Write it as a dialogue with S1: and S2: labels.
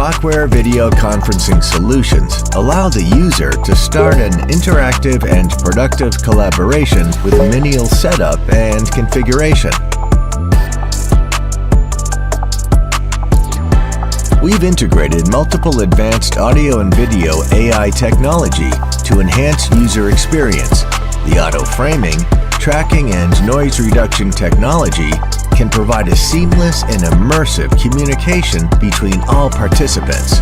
S1: Rocware video conferencing solutions allow the user to start an interactive and productive collaboration with minimal setup and configuration. We've integrated multiple advanced audio and video AI technology to enhance user experience. The auto framing, tracking, and noise reduction technology can provide a seamless and immersive communication between all participants.